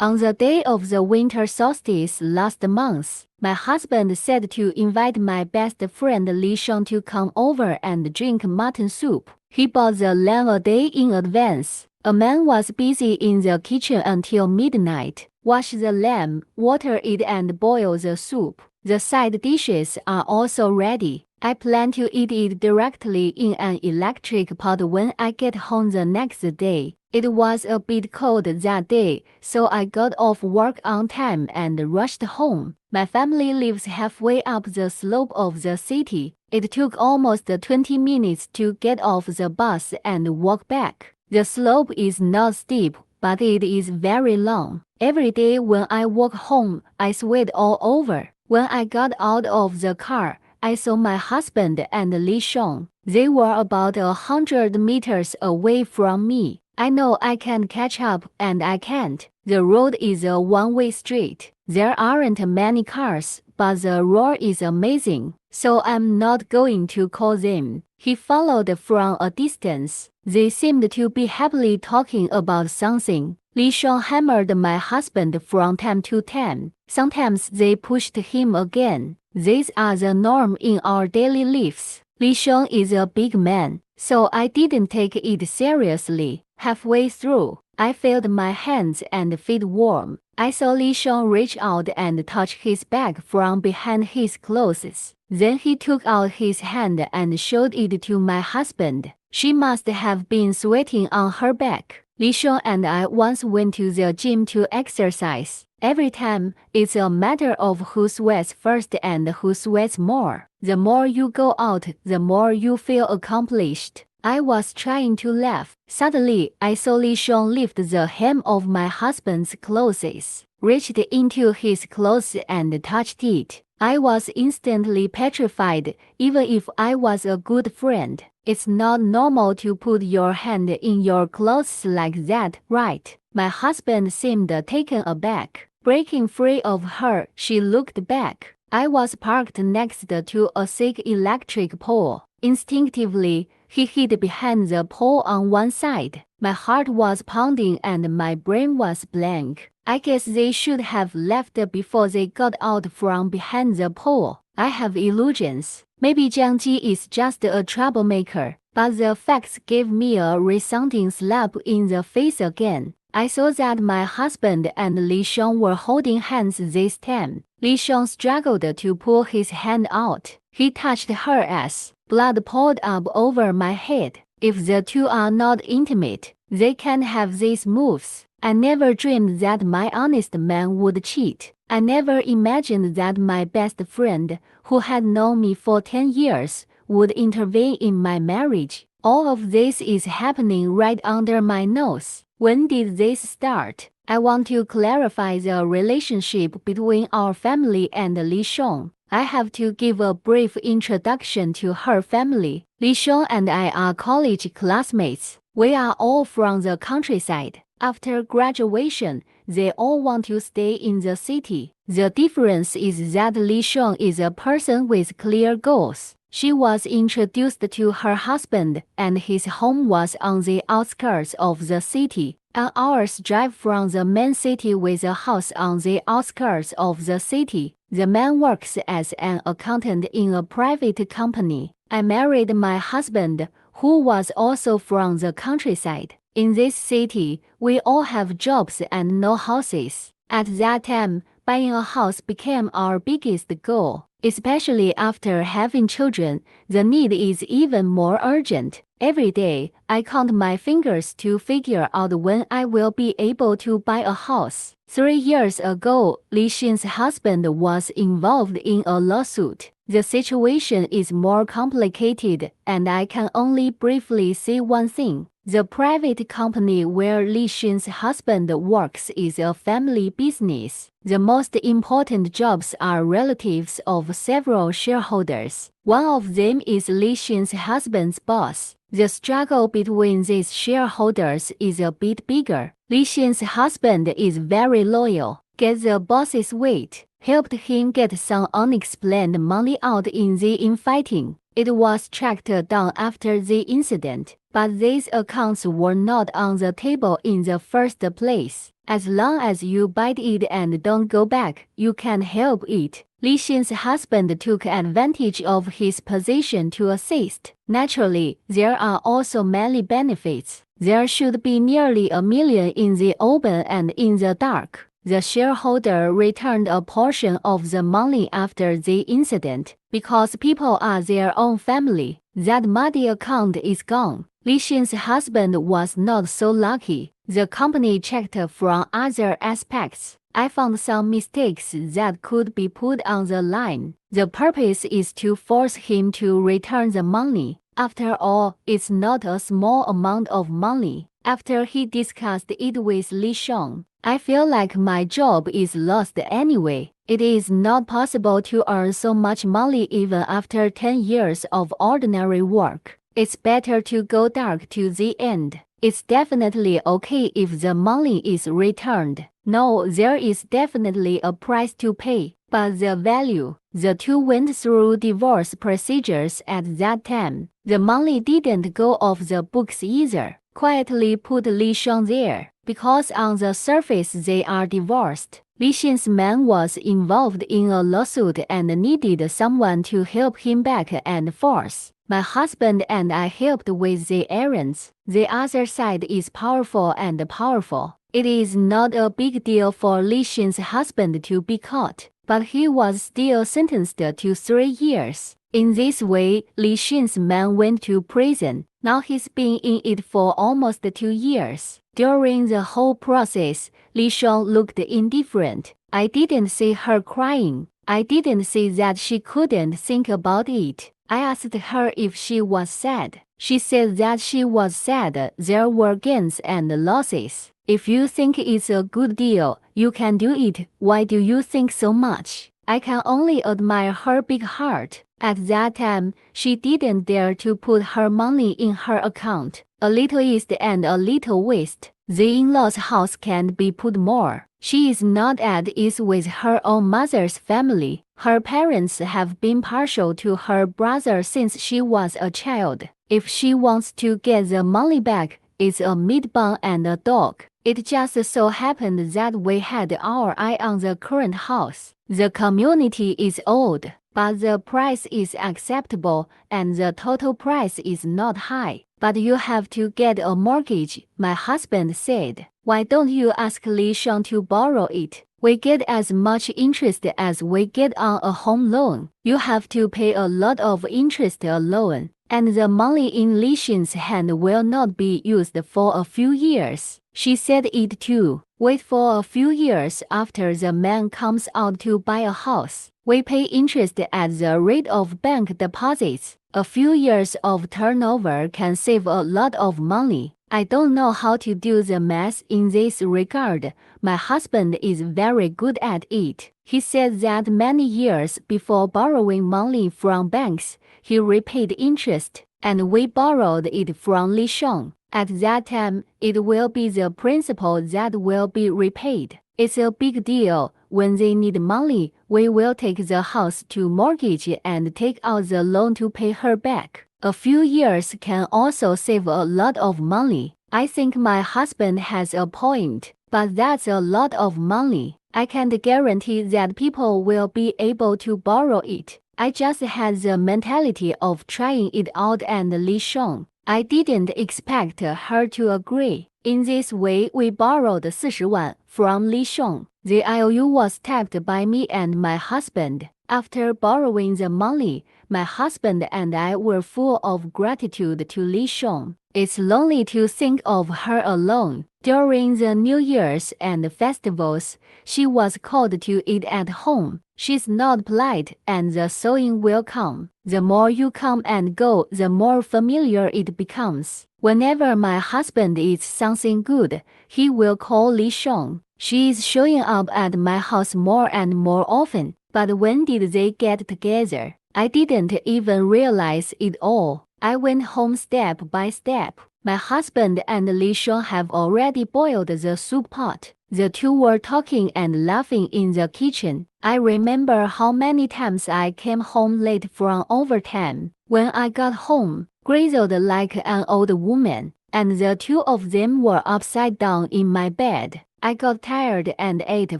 On the day of the winter solstice last month, my husband said to invite my best friend Li Sheng to come over and drink mutton soup. He bought the lamb a day in advance. A man was busy in the kitchen until midnight. Wash the lamb, water it and boil the soup. The side dishes are also ready. I plan to eat it directly in an electric pot when I get home the next day. It was a bit cold that day, so I got off work on time and rushed home. My family lives halfway up the slope of the city. It took almost 20 minutes to get off the bus and walk back. The slope is not steep, but it is very long. Every day when I walk home, I sweat all over. When I got out of the car, I saw my husband and Li Sheng. They were about 100 meters away from me. I know I can catch up and I can't. The road is a one-way street. There aren't many cars, but the roar is amazing, so I'm not going to call them. He followed from a distance. They seemed to be happily talking about something. Li Sheng hammered my husband from time to time. Sometimes they pushed him again. These are the norm in our daily lives. Li Sheng is a big man, so I didn't take it seriously. Halfway through, I felt my hands and feet warm. I saw Li Sheng reach out and touch his back from behind his clothes. Then he took out his hand and showed it to my husband. She must have been sweating on her back. Li Sheng and I once went to the gym to exercise. Every time, it's a matter of who sweats first and who sweats more. The more you go out, the more you feel accomplished. I was trying to laugh. Suddenly, I saw Li Sheng lift the hem of my husband's clothes, reached into his clothes and touched it. I was instantly petrified, even if I was a good friend. It's not normal to put your hand in your clothes like that, right? My husband seemed taken aback. Breaking free of her, she looked back. I was parked next to a thick electric pole. Instinctively, he hid behind the pole on one side. My heart was pounding and my brain was blank. I guess they should have left before they got out from behind the pole. I have illusions. Maybe Jiang Ji is just a troublemaker, but the facts gave me a resounding slap in the face again. I saw that my husband and Li Sheng were holding hands this time. Li Sheng struggled to pull his hand out. He touched her ass. Blood poured up over my head. If the two are not intimate, they can have these moves. I never dreamed that my honest man would cheat. I never imagined that my best friend, who had known me for 10 years, would intervene in my marriage. All of this is happening right under my nose. When did this start? I want to clarify the relationship between our family and Li Sheng. I have to give a brief introduction to her family. Li Sheng and I are college classmates. We are all from the countryside. After graduation, they all want to stay in the city. The difference is that Li Sheng is a person with clear goals. She was introduced to her husband, and his home was on the outskirts of the city. An hour's drive from the main city with a house on the outskirts of the city. The man works as an accountant in a private company. I married my husband, who was also from the countryside. In this city, we all have jobs and no houses. At that time, buying a house became our biggest goal. Especially after having children, the need is even more urgent. Every day, I count my fingers to figure out when I will be able to buy a house. 3 years ago, Li Xin's husband was involved in a lawsuit. The situation is more complicated, and I can only briefly say one thing. The private company where Li Xin's husband works is a family business. The most important jobs are relatives of several shareholders. One of them is Li Xin's husband's boss. The struggle between these shareholders is a bit bigger. Li Xin's husband is very loyal. Get the boss's weight. Helped him get some unexplained money out in the infighting. It was tracked down after the incident. but these accounts were not on the table in the first place. As long as you bite it and don't go back, you can't help it. Li Xin's husband took advantage of his position to assist. Naturally, there are also many benefits. There should be nearly $1 million in the open and in the dark. The shareholder returned a portion of the money after the incident. Because people are their own family, that muddy account is gone. Li Xin's husband was not so lucky. The company checked from other aspects. I found some mistakes that could be put on the line. The purpose is to force him to return the money. After all, it's not a small amount of money. After he discussed it with Li Xiong, I feel like my job is lost anyway. It is not possible to earn so much money even after 10 years of ordinary work. It's better to go dark to the end. It's definitely okay if the money is returned. No, there is definitely a price to pay, but the value. The two went through divorce procedures at that time. The money didn't go off the books either. Quietly put Li Xiong there, because on the surface they are divorced. Li Xin's man was involved in a lawsuit and needed someone to help him back and forth. My husband and I helped with the errands. The other side is powerful and powerful. It is not a big deal for Li Xin's husband to be caught, but he was still sentenced to 3 years. In this way, Li Xin's man went to prison. Now he's been in it for almost 2 years. During the whole process, Li Xiong looked indifferent. I didn't see her crying. I didn't see that she couldn't think about it. I asked her if she was sad. She said that she was sad. There were gains and losses. If you think it's a good deal, you can do it. Why do you think so much? I can only admire her big heart. At that time, she didn't dare to put her money in her account. A little east and a little west. The in-laws' house can't be put more. She is not at ease with her own mother's family. Her parents have been partial to her brother since she was a child. If she wants to get the money back, it's a meat bun and a dog. It just so happened that we had our eye on the current house. The community is old, but the price is acceptable and the total price is not high. But you have to get a mortgage, my husband said. Why don't you ask Li Xiong to borrow it? We get as much interest as we get on a home loan. You have to pay a lot of interest alone, and the money in Li Xin's hand will not be used for a few years. She said it too. Wait for a few years after the man comes out to buy a house. We pay interest at the rate of bank deposits. A few years of turnover can save a lot of money. I don't know how to do the math in this regard. My husband is very good at it. He said that many years before borrowing money from banks, he repaid interest, and we borrowed it from Li Xiong. At that time, it will be the principal that will be repaid. It's a big deal. When they need money, we will take the house to mortgage and take out the loan to pay her back. A few years can also save a lot of money. I think my husband has a point, but that's a lot of money. I can't guarantee that people will be able to borrow it. I just had the mentality of trying it out and Li Xiong. I didn't expect her to agree. In this way, we borrowed 40万 from Li Xiong. The IOU was tapped by me and my husband. After borrowing the money, my husband and I were full of gratitude to Li Xiong. It's lonely to think of her alone. During the New Year's and festivals, she was called to eat at home. She's not polite, and the sewing will come. The more you come and go, the more familiar it becomes. Whenever my husband eats something good, he will call Li Xiong. She is showing up at my house more and more often. But when did they get together? I didn't even realize it all. I went home step by step. My husband and Li Xiong have already boiled the soup pot. The two were talking and laughing in the kitchen. I remember how many times I came home late from overtime. When I got home, grizzled like an old woman, and the two of them were upside down in my bed. I got tired and ate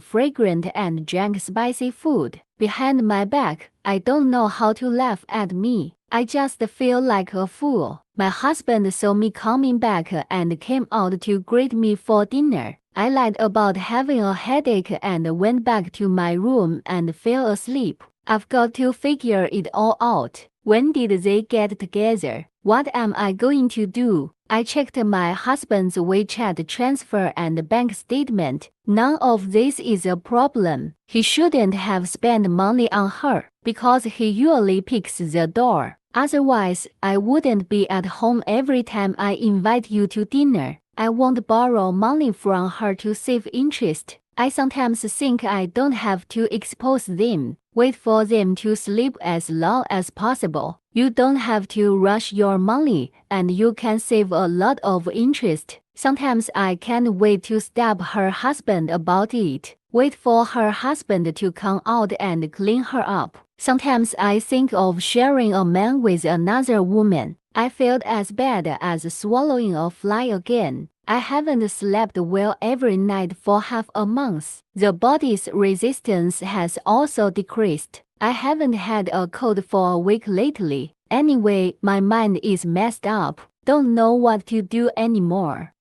fragrant and drank spicy food. Behind my back, I don't know how to laugh at me. I just feel like a fool. My husband saw me coming back and came out to greet me for dinner. I lied about having a headache and went back to my room and fell asleep. I've got to figure it all out. When did they get together? What am I going to do? I checked my husband's WeChat transfer and bank statement. None of this is a problem. He shouldn't have spent money on her, because he usually picks the door. Otherwise, I wouldn't be at home every time I invite you to dinner. I won't borrow money from her to save interest. I sometimes think I don't have to expose them. Wait for them to sleep as long as possible. You don't have to rush your money, and you can save a lot of interest. Sometimes I can't wait to stab her husband about it. Wait for her husband to come out and clean her up. Sometimes I think of sharing a man with another woman. I felt as bad as swallowing a fly again. I haven't slept well every night for half a month. The body's resistance has also decreased. I haven't had a cold for a week lately. Anyway, my mind is messed up. Don't know what to do anymore.